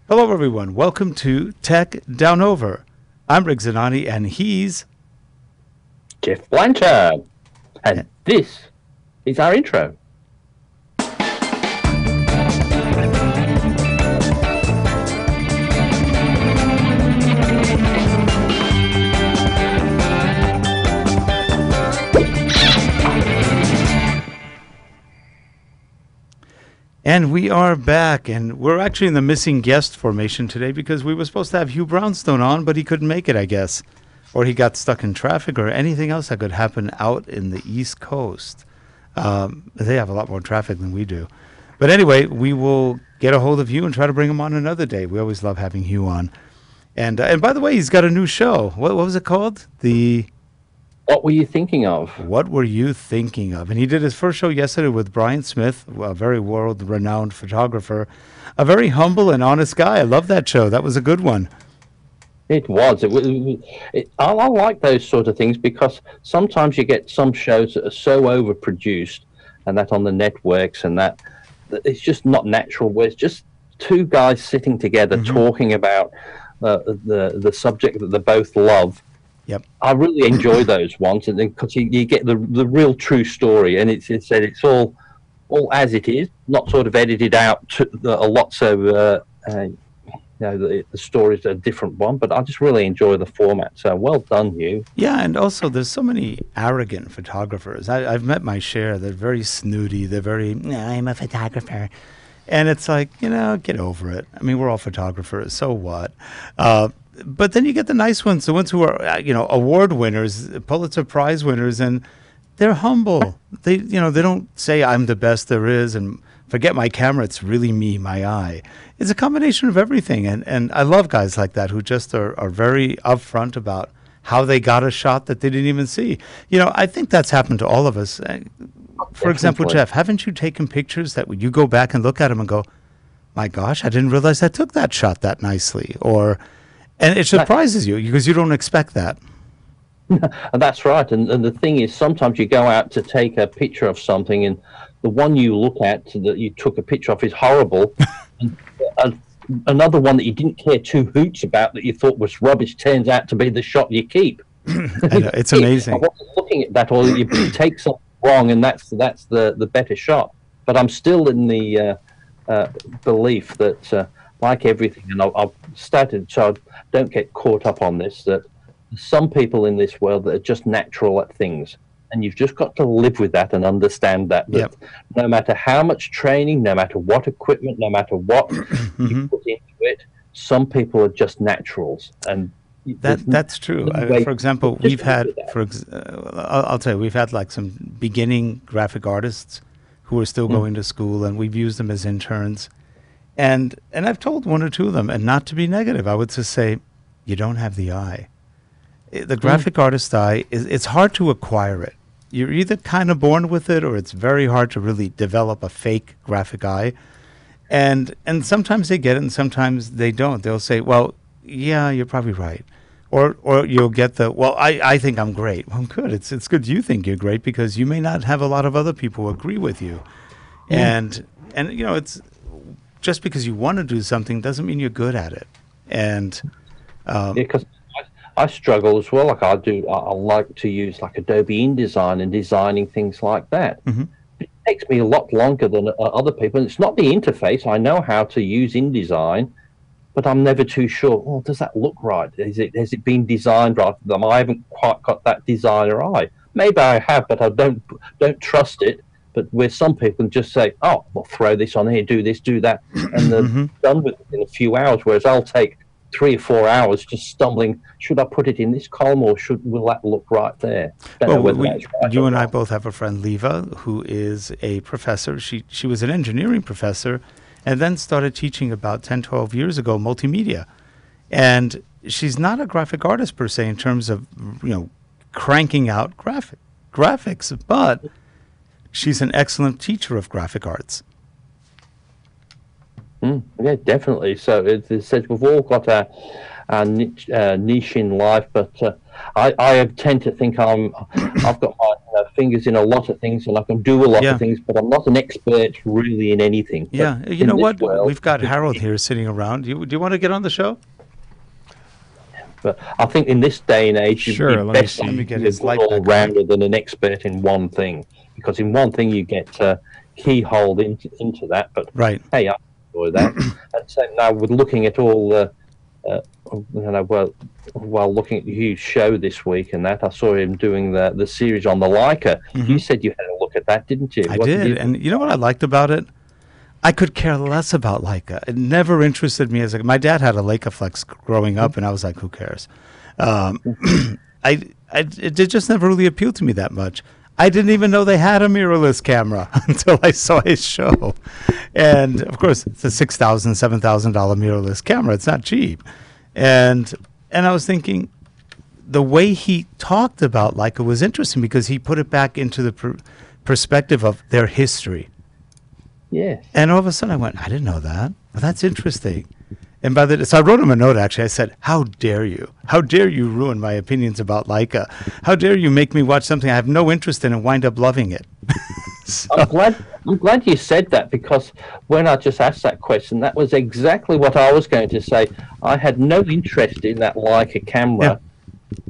Hello, everyone. Welcome to Tech Down Over. I'm Rick Zanani, and he's Geoff Blanchard. And this is our intro. And we are back, and we're actually in the missing guest formation today because we were supposed to have Hugh Brownstone on, but he couldn't make it, I guess. Or he got stuck in traffic or anything else that could happen out in the East Coast. They have a lot more traffic than we do. But anyway, we will get a hold of Hugh and try to bring him on another day. We always love having Hugh on. And by the way, he's got a new show. What was it called? What were you thinking of? What were you thinking of? And he did his first show yesterday with Brian Smith, a very world-renowned photographer, a very humble and honest guy. I love that show. That was a good one. It was. I like those sort of things because sometimes you get some shows that are so overproduced, and that on the networks, and that it's just not natural. Where it's just two guys sitting together talking about the subject that they both love. Yep. I really enjoy those ones, and because you get the real true story, and it's all as it is, not sort of edited out a lot. So the story's a different one, but I just really enjoy the format. So well done, Hugh. Yeah, and also there's so many arrogant photographers. I've met my share. They're very snooty. They're very, I'm a photographer. And it's like, get over it. I mean, we're all photographers. So what? But then you get the nice ones, the ones who are, award winners, Pulitzer Prize winners, and they're humble. They don't say I'm the best there is and forget my camera. It's really me, my eye. It's a combination of everything. And I love guys like that who just are very upfront about how they got a shot that they didn't even see. I think that's happened to all of us. For example, Geoff, haven't you taken pictures that when you go back and look at them and go, my gosh, I didn't realize I took that shot that nicely? And it surprises you because you don't expect that. That's right. And the thing is, sometimes you go out to take a picture of something, and the one you look at that you took a picture of is horrible. and another one that you didn't care two hoots about that you thought was rubbish turns out to be the shot you keep. I know, it's amazing. I wasn't looking at that, or you take something wrong, and that's the better shot. But I'm still in the belief that, like everything, and I've started, so I don't get caught up on this, that some people in this world that are just natural at things, and you've just got to live with that and understand that no matter how much training, no matter what equipment, no matter what you put into it, some people are just naturals. And that's true. For example, we've had, I'll tell you, we've had like some beginning graphic artists who are still going to school, and we've used them as interns. And I've told one or two of them, and not to be negative, I would just say, you don't have the eye. The graphic artist eye, it's hard to acquire it. You're either kind of born with it, or it's very hard to really develop a fake graphic eye. And sometimes they get it, and sometimes they don't. They'll say, well, yeah, you're probably right. Or you'll get I think I'm great. Well, good. It's good you think you're great, because you may not have a lot of other people who agree with you. And it's just because you want to do something doesn't mean you're good at it. And because I struggle as well. Like I do, I like to use like Adobe InDesign and designing things like that. It takes me a lot longer than other people. And it's not the interface. I know how to use InDesign, but I'm never too sure. Well, does that look right? Has it been designed right? I haven't quite got that designer eye. Maybe I have, but I don't trust it. But where some people can just say, "Oh, well, throw this on here, do this, do that," and they're done with it in a few hours. Whereas I'll take 3 or 4 hours just stumbling. Should I put it in this column, or will that look right there? You and I both have a friend, Leva, who is a professor. She was an engineering professor, and then started teaching about 10, 12 years ago multimedia. And she's not a graphic artist per se in terms of cranking out graphics, but she's an excellent teacher of graphic arts. Yeah, definitely. So it says we've all got our niche in life, but I tend to think I've got my fingers in a lot of things, and I can do a lot of things, but I'm not an expert really in anything. Yeah, but you know what? We've got Harold here sitting around. Do you want to get on the show? But I think in this day and age, sure, you're best to be a all-rounder than an expert in one thing, because in one thing you get keyholed into that. But hey, I enjoy that. And so now with looking at all the, while looking at Hugh's show this week and that, I saw him doing the series on the Leica. You said you had a look at that, didn't you? I did, and you know what I liked about it? I could care less about Leica. It never interested me my dad had a Leica Flex growing up, and I was like, who cares? It just never really appealed to me that much. I didn't even know they had a mirrorless camera until I saw his show. And of course, it's a $6,000, $7,000 mirrorless camera. It's not cheap. And I was thinking, the way he talked about Leica was interesting because he put it back into the perspective of their history. Yeah. And all of a sudden I went, I didn't know that. Well, that's interesting. And so I wrote him a note, actually. I said, how dare you? How dare you ruin my opinions about Leica? How dare you make me watch something I have no interest in and wind up loving it? So. I'm glad you said that, because when I just asked that question, that was exactly what I was going to say. I had no interest in that Leica camera,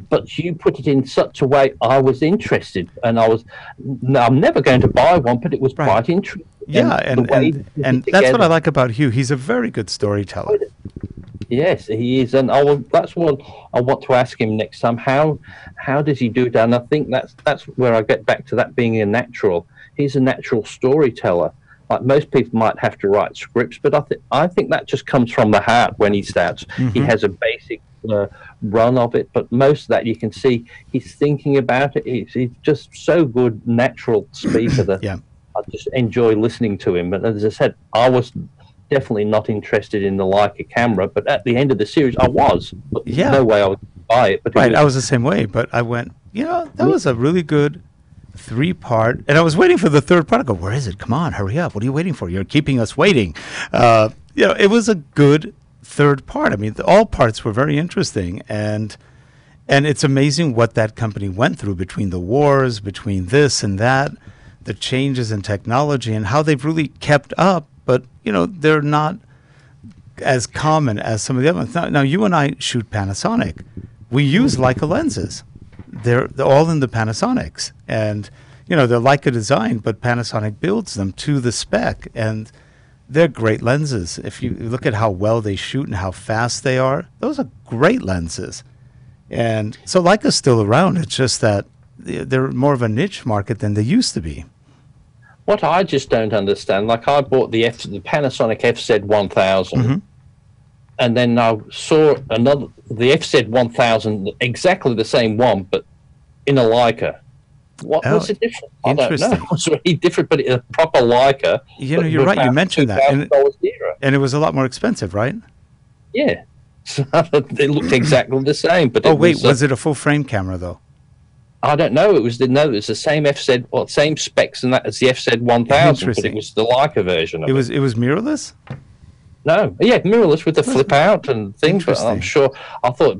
but you put it in such a way I was interested, and I'm never going to buy one, but it was quite interesting. Yeah, and that's what I like about Hugh. He's a very good storyteller. Yes, he is, and that's what I want to ask him next time. How does he do it? And I think that's where I get back to that being a natural. He's a natural storyteller. Like most people might have to write scripts, but I think that just comes from the heart when he starts. He has a basic run of it, but most of that you can see he's thinking about it. He's just so good, natural speaker that I just enjoy listening to him. But as I said, I was definitely not interested in the Leica camera, but at the end of the series, I was. But no way I would buy it. But I was the same way, but I went, that was a really good 3-part, and I was waiting for the third part. I go, where is it? Come on, hurry up. What are you waiting for? You're keeping us waiting. It was a good third part. I mean, all parts were very interesting, and it's amazing what that company went through between the wars, between this and that, the changes in technology, and how they've really kept up, but, they're not as common as some of the other ones. Now, you and I shoot Panasonic. We use Leica lenses. They're all in the Panasonics, and they're Leica design, but Panasonic builds them to the spec, and they're great lenses. If you look at how well they shoot and how fast they are, those are great lenses. And so Leica's still around. It's just that they're more of a niche market than they used to be. What I just don't understand, like I bought the Panasonic FZ1000. And then I saw the FZ1000, exactly the same one, but in a Leica. What was it different? I don't know. It was really different, but a proper Leica. You're right. You mentioned that. And it was a lot more expensive, right? Yeah. So it looked exactly the same. But was it a full frame camera, though? I don't know. It was the same same specs and that as the FZ1000, but it was the Leica version of it. It was mirrorless? No, mirrorless with the flip out and things. But I'm sure. I thought,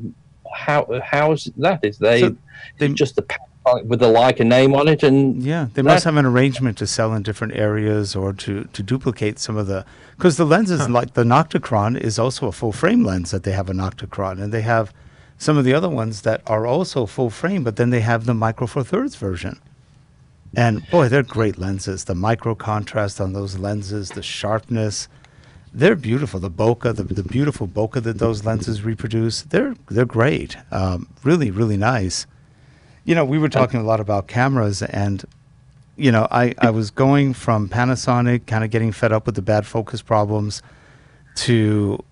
how is that? Is they just the with the Leica name on it? And they must have an arrangement to sell in different areas or to duplicate some of the, because the lenses like the Nocticron is also a full frame lens that they have a Nocticron, and they have some of the other ones that are also full frame, but then they have the Micro Four Thirds version. And boy, they're great lenses. The micro contrast on those lenses, the sharpness. They're beautiful. The bokeh, the beautiful bokeh that those lenses reproduce, they're great. Really, really nice. We were talking a lot about cameras, and, I was going from Panasonic, kind of getting fed up with the bad focus problems, to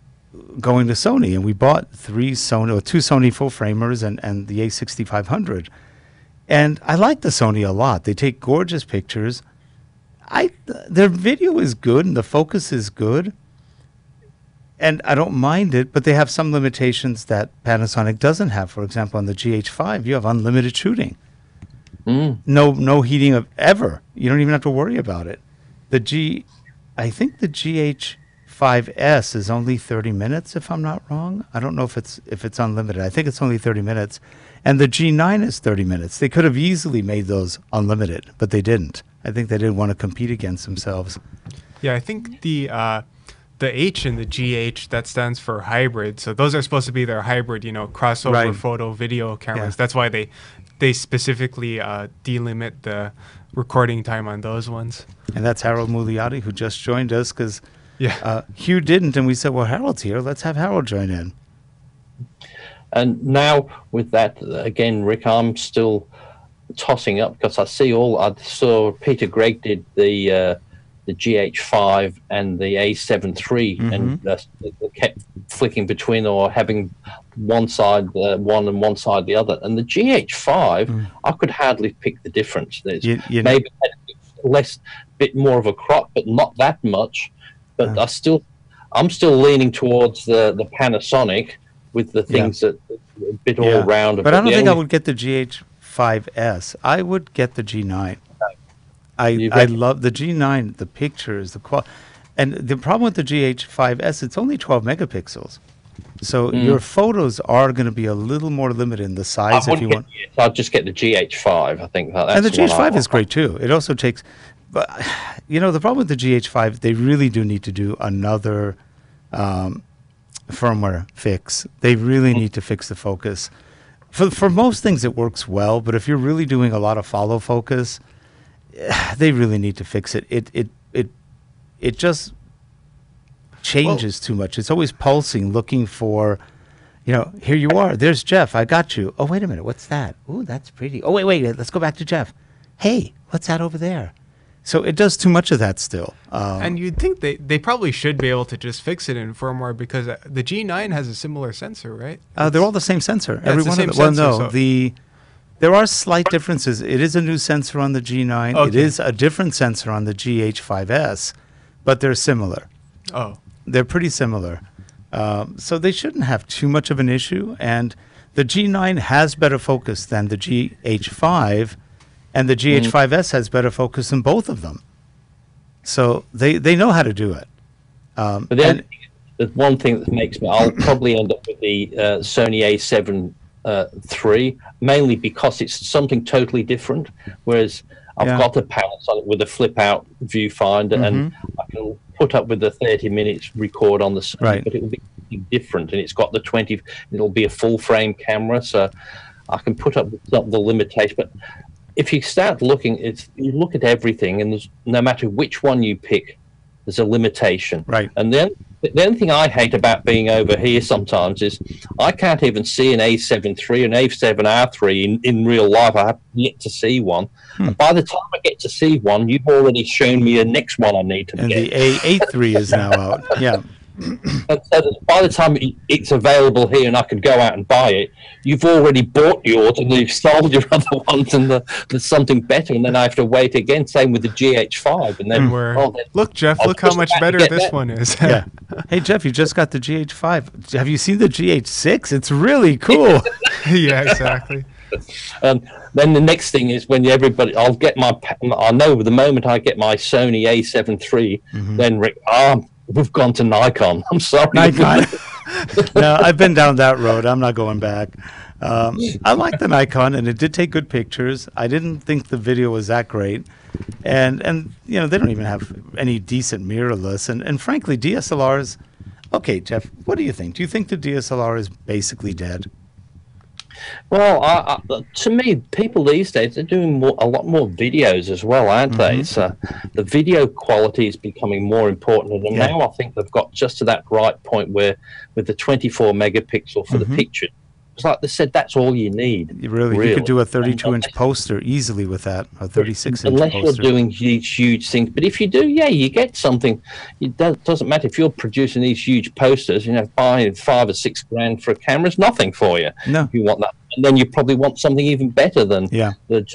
going to Sony. And we bought 2 Sony full framers and the A6500. And I like the Sony a lot. They take gorgeous pictures. Their video is good and the focus is good. And I don't mind it, but they have some limitations that Panasonic doesn't have. For example, on the GH5, you have unlimited shooting. No heating of ever. You don't even have to worry about it. I think the GH5 GH5S is only 30 minutes, if I'm not wrong. I don't know if it's unlimited. I think it's only 30 minutes. And the G9 is 30 minutes. They could have easily made those unlimited, but they didn't. I think they didn't want to compete against themselves. Yeah, I think the H in the GH, that stands for hybrid. So those are supposed to be their hybrid, crossover photo video cameras. Yeah. That's why they specifically delimit the recording time on those ones. And that's Harold Muliati, who just joined us because Hugh didn't. And we said, well, Harold's here. Let's have Harold join in. And now with that, again, Rick, I'm still tossing up because I saw Peter Gregg did the GH5 and the A7 III, and they kept flicking between or having one side one and one side the other. And the GH5, I could hardly pick the difference. There's maybe a bit more of a crop, but not that much. But I'm still leaning towards the Panasonic with the things that a bit all round. But I don't think I would get the GH5S. I would get the G9. I love the G9, the pictures, the quality. And the problem with the GH5S, it's only 12 megapixels. So your photos are going to be a little more limited in the size if you want. I'll just get the GH5. I think that's. And the GH5 is great too. It also takes, but the problem with the GH5, they really do need to do another firmware fix. They really need to fix the focus. For most things, it works well, but if you're really doing a lot of follow focus, they really need to fix it. It just changes too much. It's always pulsing, looking for, here you are. There's Geoff. I got you. Oh, wait a minute. What's that? Ooh, that's pretty. Oh, wait. Let's go back to Geoff. Hey, what's that over there? So it does too much of that still. And you'd think they probably should be able to just fix it in firmware because the G9 has a similar sensor, right? They're all the same sensor. Every one of them. Well, no, there are slight differences. It is a new sensor on the G9. Okay. It is a different sensor on the GH5S, but they're similar. Oh. They're pretty similar. So they shouldn't have too much of an issue. And the G9 has better focus than the GH5, and the GH5S has better focus than both of them. So they know how to do it. But then there's one thing that makes me, I'll probably end up with the Sony A7 III, mainly because it's something totally different. Whereas I've got a Panasonic with a flip-out viewfinder, and I can put up with the 30 minutes record on the Sony, but it will be different. And it's got the 20. It'll be a full-frame camera, so I can put up with some of the limitations. But if you start looking, you look at everything, and no matter which one you pick, there's a limitation. Right. And then the only thing I hate about being over here sometimes is I can't even see an A7 III, an A7R III in real life. I have yet to see one. And by the time I get to see one, you've already shown me a next one I need to get. And the A8 III is now out. Yeah. And so by the time it's available here and I can go out and buy it, you've already bought yours and you've sold your other ones, and there's something better, and then I have to wait again. Same with the GH5, and then look, Geoff, look how much better this one is. Yeah. Hey, Geoff, you just got the GH5. Have you seen the GH6? It's really cool. Yeah, exactly. Then the next thing is when I know the moment I get my Sony A7 III, then Rick, we've gone to Nikon. I'm sorry. Nikon. No, I've been down that road. I'm not going back. I like the Nikon, and it did take good pictures. I didn't think the video was that great. And they don't even have any decent mirrorless. And frankly, DSLRs, okay, Geoff, what do you think? Do you think the DSLR is basically dead? Well, to me, people these days, they're doing a lot more videos as well, aren't they? So the video quality is becoming more important. And now I think they've got just to that right point where with the 24 megapixel for the picture, it's like they said, that's all you need. Really. You could do a 32-inch poster easily with that, a 36-inch poster. Unless you're doing huge things. But if you do, you get something. It doesn't matter if you're producing these huge posters, buying $5 or $6 grand for a camera is nothing for you. No. If you want that. And then you probably want something even better than the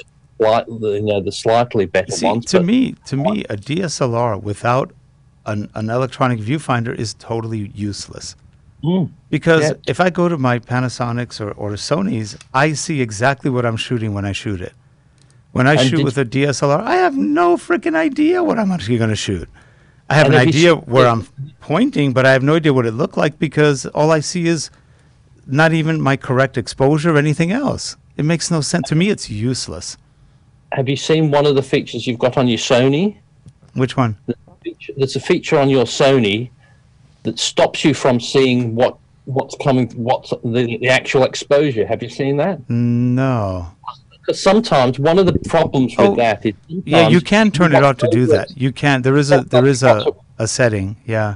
slightly better ones. To me, a DSLR without an electronic viewfinder is totally useless. Because if I go to my Panasonics or Sonys, I see exactly what I'm shooting when I shoot it. When I shoot with a DSLR, I have no freaking idea what I'm actually going to shoot. I have an idea where I'm pointing, but I have no idea what it looked like because all I see is not even my correct exposure or anything else. It makes no sense. To me, it's useless. Have you seen one of the features you've got on your Sony? Which one? There's a feature on your Sony that stops you from seeing what's the actual exposure. Have you seen that? No. Because sometimes one of the problems with that is you can turn it off to do that. You can. There is a setting. Yeah.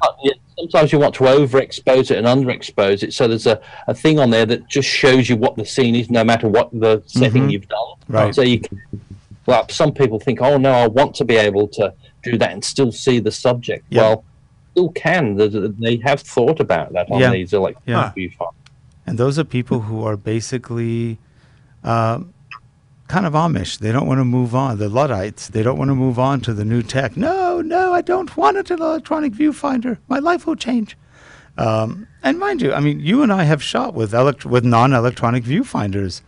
Sometimes you want to overexpose it and underexpose it. So there's a thing on there that just shows you what the scene is, no matter what the setting you've done. Right. So some people think, oh no, I want to be able to do that and still see the subject. Yep. Well, still can. They have thought about that on these electronic viewfinders. And those are people who are basically kind of Amish. They don't want to move on. The Luddites, they don't want to move on to the new tech. No, I don't want an electronic viewfinder. My life will change. And mind you, I mean, you and I have shot with non-electronic viewfinders,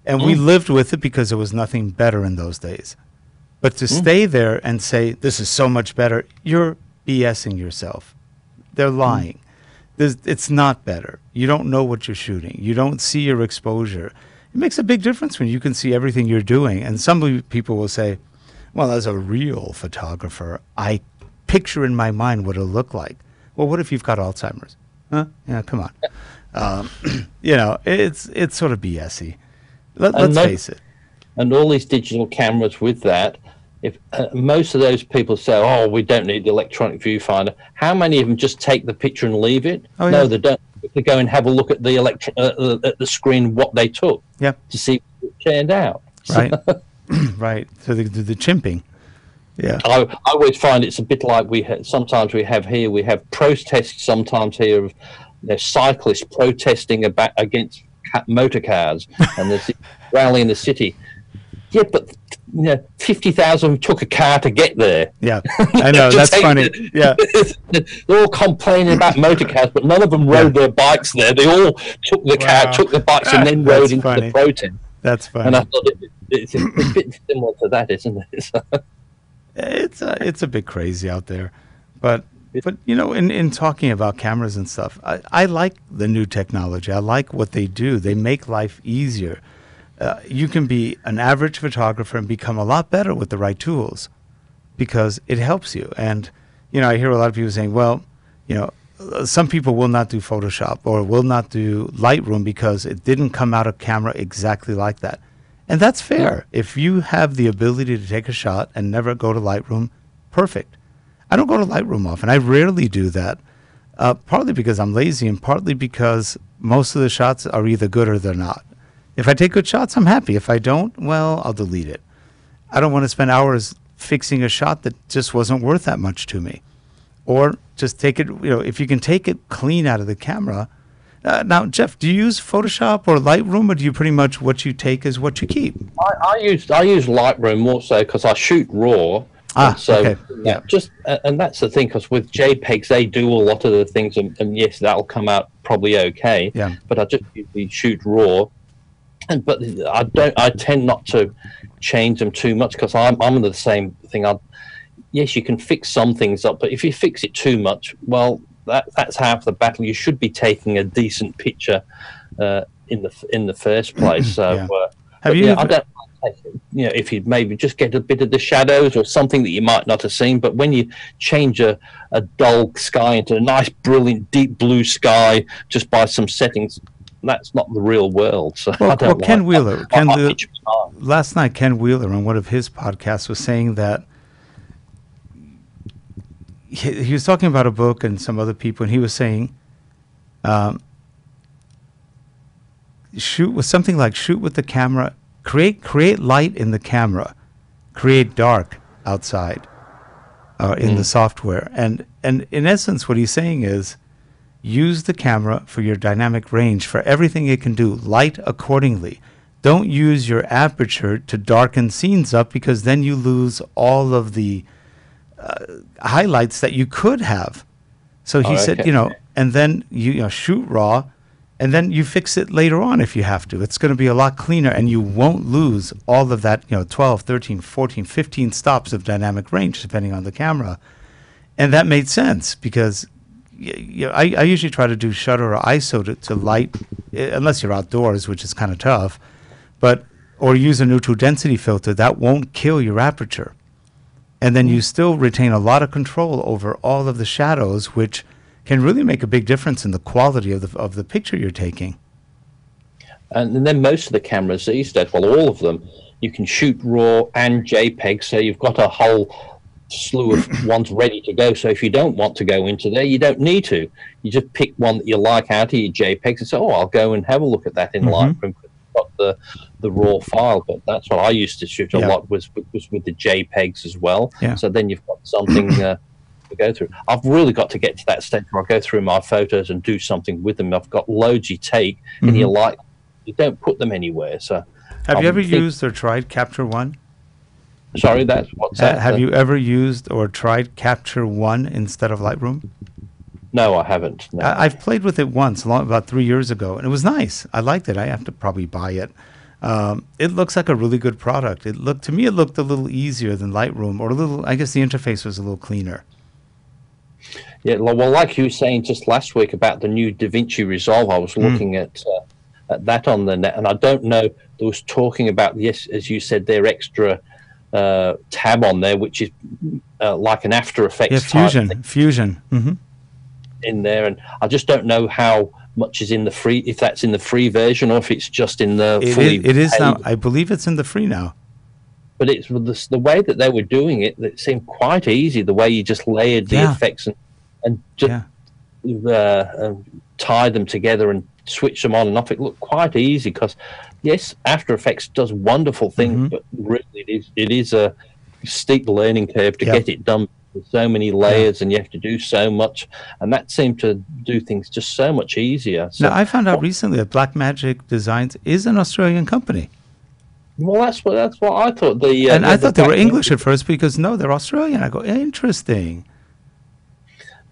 and we lived with it because there was nothing better in those days. But to stay there and say, this is so much better, you're BSing yourself. They're lying. It's not better. You don't know what you're shooting. You don't see your exposure. It makes a big difference when you can see everything you're doing. And some people will say, well, as a real photographer, I picture in my mind what it'll look like. Well, what if you've got Alzheimer's? Huh? Yeah, come on. It's sort of BS-y. Let's face it. And all these digital cameras with that, if most of those people say, oh, we don't need the electronic viewfinder, how many of them just take the picture and leave it? Oh, no, they don't. They go and have a look at the at the screen, what they took, to see what it turned out. Right, right. So the chimping. Yeah. I always find it's a bit like sometimes we have protests sometimes here of cyclists protesting against motor cars, and there's rally in the city. Yeah, but 50,000 took a car to get there. Yeah, I know. That's funny. Yeah. They're all complaining about motor cars, but none of them rode their bikes there. They all took the car, took the bikes, and then rode into the protest. That's funny. And I thought it's a bit similar to that, isn't it? It's a bit crazy out there. But in talking about cameras and stuff, I like the new technology. I like what they do. They make life easier. You can be an average photographer and become a lot better with the right tools because it helps you. And, I hear a lot of people saying, well, some people will not do Photoshop or will not do Lightroom because it didn't come out of camera exactly like that. And that's fair. If you have the ability to take a shot and never go to Lightroom, perfect. I don't go to Lightroom often. I rarely do that, partly because I'm lazy and partly because most of the shots are either good or they're not. If I take good shots, I'm happy. If I don't, well, I'll delete it. I don't want to spend hours fixing a shot that just wasn't worth that much to me. Or just take it, if you can take it clean out of the camera. Now, Geoff, do you use Photoshop or Lightroom, or do you pretty much what you take is what you keep? I use Lightroom more so because I shoot RAW. Okay. Yeah. And that's the thing, because with JPEGs, they do a lot of the things, and yes, that'll come out probably okay. Yeah. But I just usually shoot RAW. But I tend not to change them too much because I'm the same thing. Yes, you can fix some things up, but if you fix it too much, well, that's half the battle. You should be taking a decent picture in the first place. So, have you? I don't. If you maybe just get a bit of the shadows or something that you might not have seen, but when you change a dull sky into a nice, brilliant, deep blue sky just by some settings, that's not the real world. So Ken Wheeler, last night, Ken Wheeler on one of his podcasts was saying that he was talking about a book and some other people, and he was saying, shoot with the camera, create light in the camera, create dark outside, in the software, and in essence, what he's saying is, use the camera for your dynamic range, for everything it can do. Light accordingly. Don't use your aperture to darken scenes up, because then you lose all of the highlights that you could have. So he said, and then you shoot RAW, and then you fix it later on if you have to. It's going to be a lot cleaner, and you won't lose all of that, 12, 13, 14, 15 stops of dynamic range, depending on the camera. And that made sense because I usually try to do shutter or ISO to light, unless you're outdoors, which is kind of tough, or use a neutral density filter. That won't kill your aperture. And then you still retain a lot of control over all of the shadows, which can really make a big difference in the quality of the picture you're taking. And then most of the cameras these days, well, all of them, you can shoot RAW and JPEG, so you've got a whole slew of ones ready to go. So if you don't want to go into there, you don't need to. You just pick one that you like out of your JPEGs and say, oh, I'll go and have a look at that in Lightroom. Got the raw file, but that's what I used to shoot a lot was with the JPEGs as well. So then you've got something to go through. I've really got to get to that stage where I go through my photos and do something with them. I've got loads you take and you don't put them anywhere. So have you ever used or tried Capture One? Sorry, what's that? Have you ever used or tried Capture One instead of Lightroom? No, I haven't. No. I've played with it once, about 3 years ago, and it was nice. I liked it. I have to probably buy it. It looks like a really good product. To me, it looked a little easier than Lightroom, or I guess the interface was a little cleaner. Yeah, well, like you were saying just last week about the new DaVinci Resolve, I was looking at that on the net, and I don't know, there was talking about, yes, as you said, their extra tab on there, which is like an After Effects Fusion. In there, and I just don't know how much is in the free, if that's in the free version or if it's just in the it is now. I believe it's in the free now. But it's the way that they were doing it, that seemed quite easy, the way you just layered the effects and just tie them together and switch them on and off. It looked quite easy because, yes, After Effects does wonderful things, but really it is a steep learning curve to get it done. So many layers and you have to do so much, and that seemed to do things just so much easier. So, now, I found out recently that Blackmagic Designs is an Australian company. Well, that's what I thought. I thought they were English at first because no, they're Australian. I go, interesting.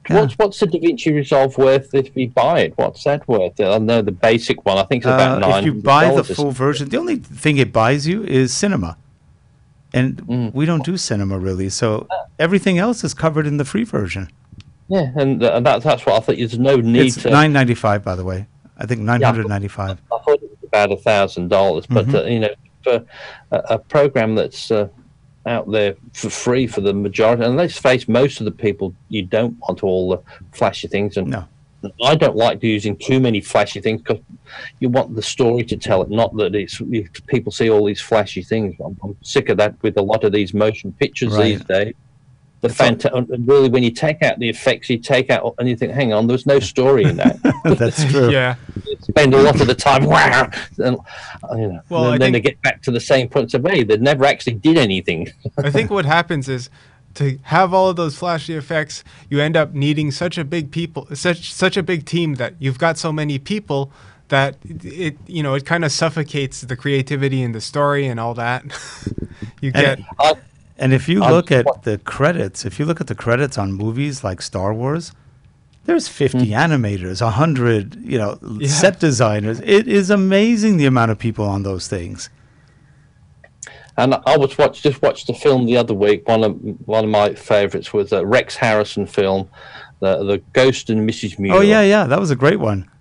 What's the DaVinci Resolve worth if we buy it? What's that worth? I know the basic one. I think it's about $9. If you buy the full version, the only thing it buys you is cinema. And we don't do cinema really, so everything else is covered in the free version. Yeah, and that's what I thought. There's no need to. It's $9.95, by the way. I think $995. I thought it was about $1,000, but for a program that's out there for free for the majority, and let's face, most of the people, you don't want all the flashy things, and no. I don't like using too many flashy things because you want the story to tell it, not that people see all these flashy things. I'm sick of that with a lot of these motion pictures these days. Really, when you take out the effects, you take out and you think, hang on, there's no story in that. That's true. Yeah. You spend a lot of the time, and then they get back to the same point of, hey, they never actually did anything. I think what happens is, to have all of those flashy effects, you end up needing such a big team that you've got so many people that it kind of suffocates the creativity and the story and all that. And if you look at the credits, on movies like Star Wars, there's 50 animators, 100, set designers. It is amazing the amount of people on those things. And I just watched a film the other week. One of my favourites was a Rex Harrison film, the Ghost and Mrs. Muir. Oh yeah, that was a great one.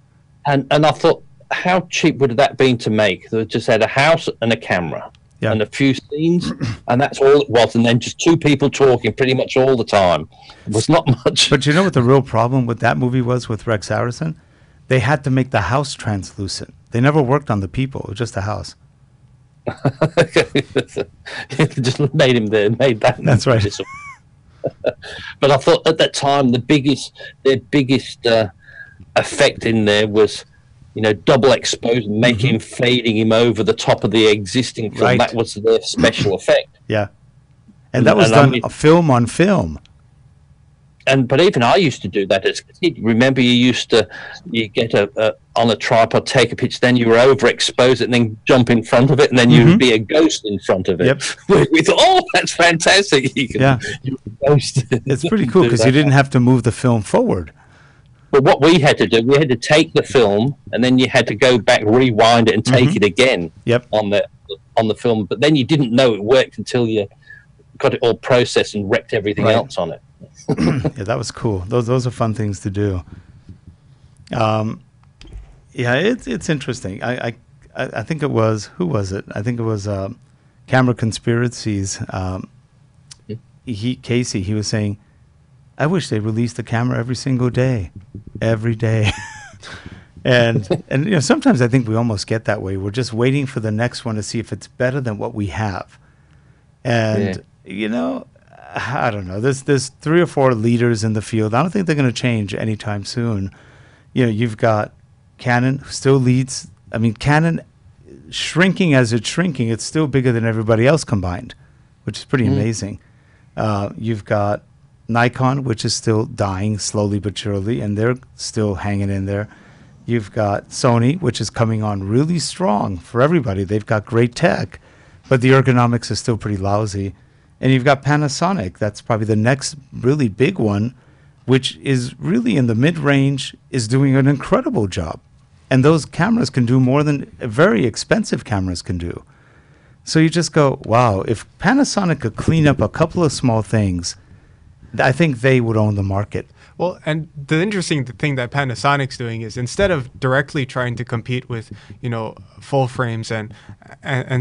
And I thought, how cheap would that been to make? They just had a house and a camera and a few scenes, and that's all it was. And then just two people talking pretty much all the time. It was not much. But you know what the real problem with that movie was with Rex Harrison? They had to make the house translucent. They never worked on the people. It was just the house. Just made that. That's right. But I thought at that time their biggest effect in there was, double expose, making him fading him over the top of the existing film. Right. That was their special effect. Yeah, and that was done film on film. But even I used to do that as a kid. Remember, you get on a tripod, take a picture, then you were overexpose it, and then jump in front of it, and then you'd be a ghost in front of it. Yep. We thought, oh, that's fantastic! You can ghost. It's pretty cool because you didn't have to move the film forward. But what we had to do, we had to take the film, and then you had to go back, rewind it, and take it again. Yep. On the film, but then you didn't know it worked until you got it all processed and wrecked everything else on it. Yeah, that was cool. Those are fun things to do. Yeah, it's interesting. I think it was, who was it? I think it was Camera Conspiracies. Casey, he was saying, I wish they released the camera every single day, every day. and you know, sometimes I think we almost get that way. We're just waiting for the next one to see if it's better than what we have. And you know, I don't know. There's 3 or 4 leaders in the field. I don't think they're going to change anytime soon. You know, you've got Canon, who still leads. I mean, Canon, shrinking as it's shrinking, it's still bigger than everybody else combined, which is pretty amazing. You've got Nikon, which is still dying slowly but surely, and they're still hanging in there. You've got Sony, which is coming on really strong for everybody. They've got great tech, but the ergonomics is still pretty lousy. And you've got Panasonic. That's probably the next really big one, which is really in the mid-range, is doing an incredible job. And those cameras can do more than very expensive cameras can do. So you just go, wow, if Panasonic could clean up a couple of small things, I think they would own the market. Well, and the interesting thing that Panasonic's doing is, instead of directly trying to compete with, you know, full frames and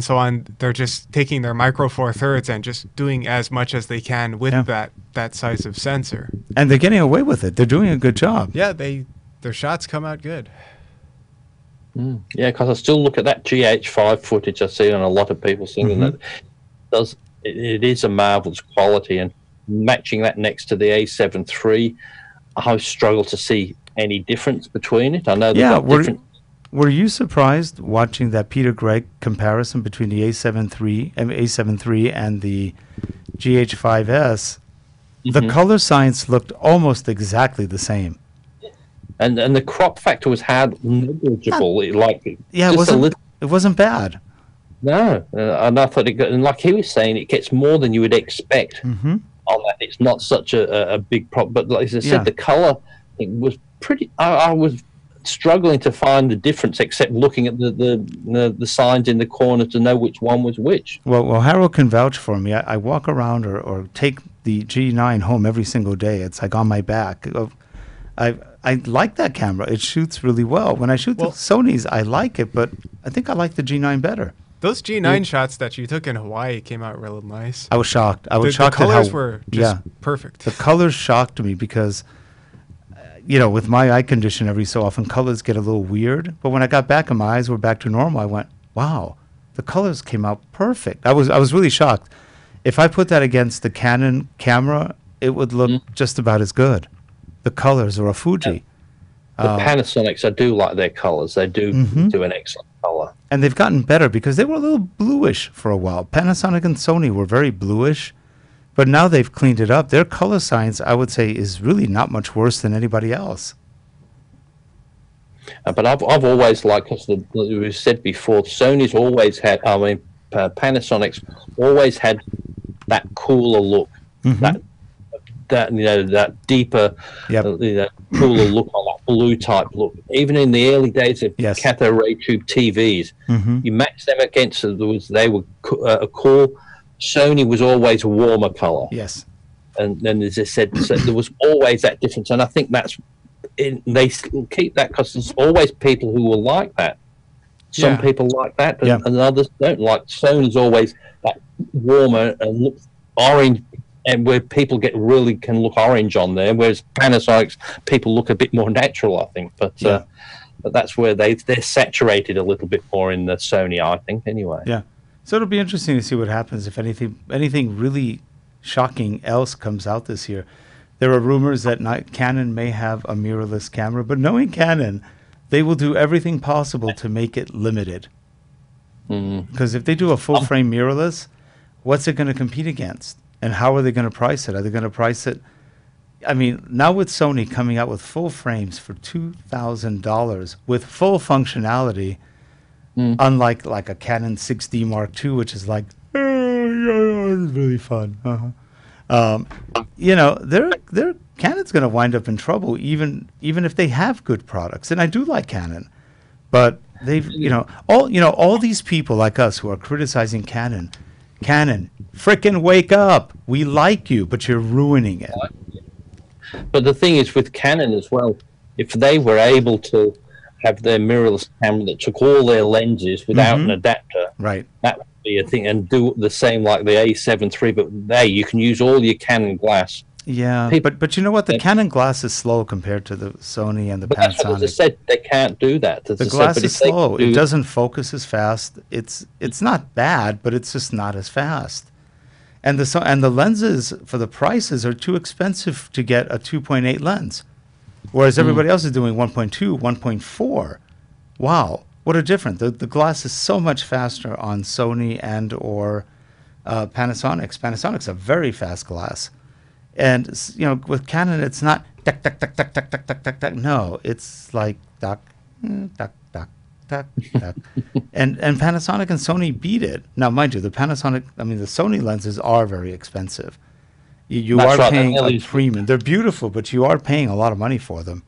so on, they're just taking their micro four thirds and just doing as much as they can with that size of sensor. And they're getting away with it. They're doing a good job. Yeah, their shots come out good. Yeah, because I still look at that GH5 footage I see on a lot of people singing that it is a marvelous quality, and matching that next to the A7 III, I struggle to see any difference between it. I know different. Were you surprised watching that Peter Gregg comparison between the A7 III and the GH5S? The color science looked almost exactly the same. And the crop factor was negligible. It wasn't bad. No, and I thought and like he was saying, it gets more than you would expect on that. It's not such a big problem, but like I said, the color was pretty. I was struggling to find the difference, except looking at the signs in the corner to know which one was which. Well, Harold can vouch for me. I walk around or take the G9 home every single day. It's like on my back. I like that camera. It shoots really well. When I shoot the Sonys, I like it, but I think I like the G9 better. Those G9 shots that you took in Hawaii came out real nice. I was shocked. I was shocked at how the colors were just perfect. The colors shocked me because, you know, with my eye condition, every so often colors get a little weird. But when I got back and my eyes were back to normal, I went, wow, the colors came out perfect. I was really shocked. If I put that against the Canon camera, it would look just about as good. The colors are a Fuji. The Panasonics, I do like their colors. They do do an excellent color. And they've gotten better because they were a little bluish for a while. Panasonic and Sony were very bluish, but now they've cleaned it up. Their color science, I would say, is really not much worse than anybody else. But I've always liked, because we said before, Sony's always had, Panasonic's always had that cooler look, that you know, that deeper, cooler look, on that blue type look. Even in the early days of cathode ray tube TVs, you match them against they were cool. Sony was always a warmer color. Yes, and then as I said, so there was always that difference, and I think they keep that because there's always people who will like that. Some people like that, and others don't like. Sony's always that warmer and look orange, and where people can look orange on there, whereas Panasonic's people look a bit more natural, I think. But that's where they're saturated a little bit more in the Sony, I think, anyway. Yeah. So it'll be interesting to see what happens if anything really shocking else comes out this year. There are rumors that Canon may have a mirrorless camera, but knowing Canon, they will do everything possible to make it limited. Because if they do a full-frame mirrorless, what's it going to compete against? And how are they going to price it? Are they going to price it? I mean, now with Sony coming out with full frames for $2,000 with full functionality, unlike like a Canon 6D Mark II, which is like, it's really fun. You know, Canon's going to wind up in trouble, even if they have good products. And I do like Canon, but they've all these people like us who are criticizing Canon, Canon, frickin' wake up. We like you, but you're ruining it. But the thing is with Canon as well, if they were able to have their mirrorless camera that took all their lenses without an adapter, right, that would be a thing, and do the same like the A7 III, but there you can use all your Canon glass. Yeah, but you know what? The Canon glass is slow compared to the Sony and the Panasonic. That's what I said. They can't do that. The glass is slow. It doesn't focus as fast. It's not bad, but it's just not as fast. And the lenses for the prices are too expensive to get a 2.8 lens, whereas everybody else is doing 1.2, 1.4. Wow, what a difference! The glass is so much faster on Sony and or Panasonic's. Panasonic's a very fast glass. And with Canon, it's not duck duck duck duck duck duck duck duck duck. No, it's like duck duck duck duck duck. And Panasonic and Sony beat it. Now, mind you, the Sony lenses are very expensive. You are paying a premium. They're beautiful, but you are paying a lot of money for them.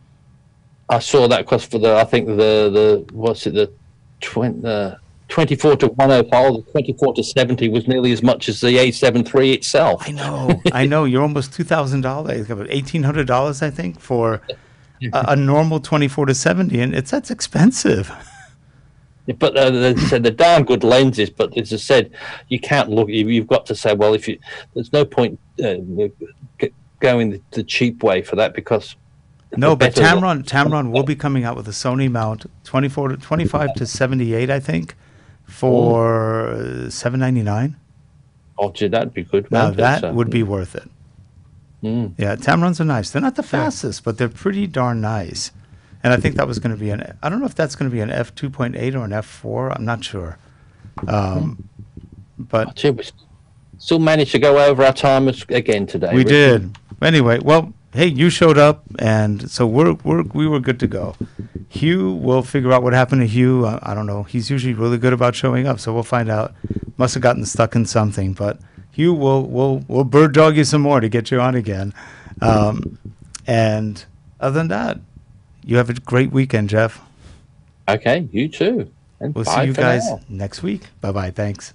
I saw that cost for the 24 to 105, the 24 to 70 was nearly as much as the A7 III itself. I know. You're almost $2,000, about $1,800, I think, for a normal 24 to 70, and that's expensive. Yeah, but they said they're darn good lenses. But as I said, you can't look. You've got to say, well, there's no point going the cheap way for that because. No, but Tamron will be coming out with a Sony mount, 25 to 78, I think. For $799. Oh, gee, that'd be good. Now that would be worth it. Yeah, Tamrons are nice. They're not the fastest, but they're pretty darn nice. And I think that was going to be I don't know if that's going to be an f2.8 or an f4. I'm not sure. But we still managed to go over our time again today. We did. Anyway, well, hey, you showed up, and so we were good to go. Hugh, we'll figure out what happened to Hugh. I don't know. He's usually really good about showing up, so we'll find out. Must have gotten stuck in something, but Hugh, we'll bird dog you some more to get you on again. And other than that, you have a great weekend, Geoff. Okay, you too. And we'll see you guys next week. Bye-bye. Thanks.